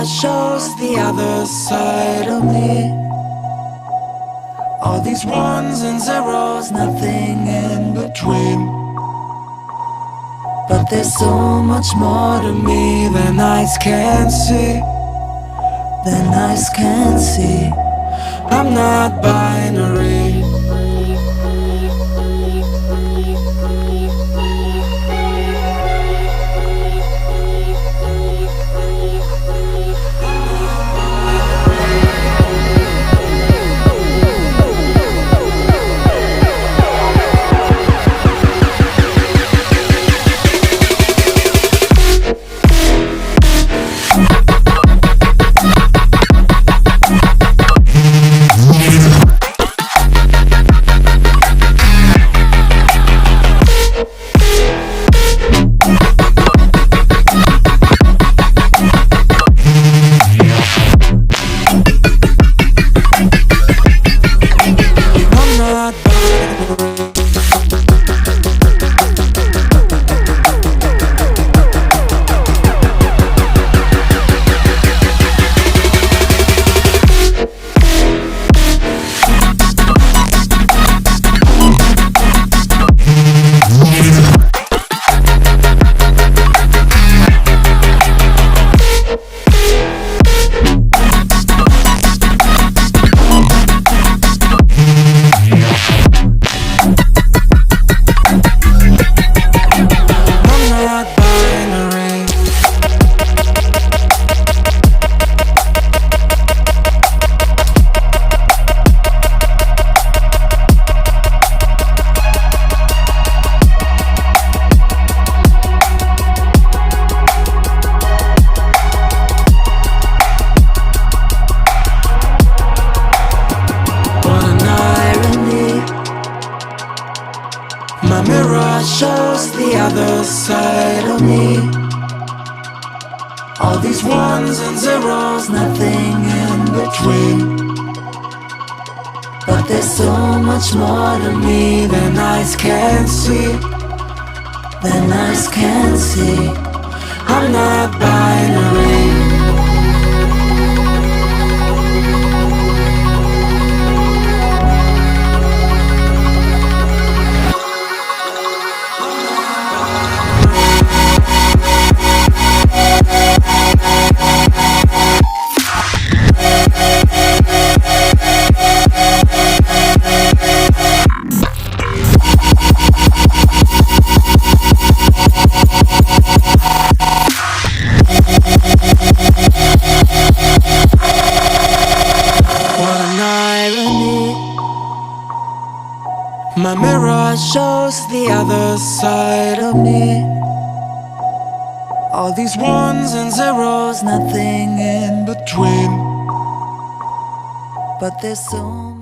mirror shows the other side of me. All these ones and zeros, nothing in between. But there's so much more to me than eyes can see. Than eyes can see. I'm not binary. My mirror shows the other side of me. All these ones and zeros, nothing in between. But there's so much more to me than eyes can see. Than eyes can see. I'm not binary. My mirror shows the other side of me. All these ones and zeros, nothing in between. But there's so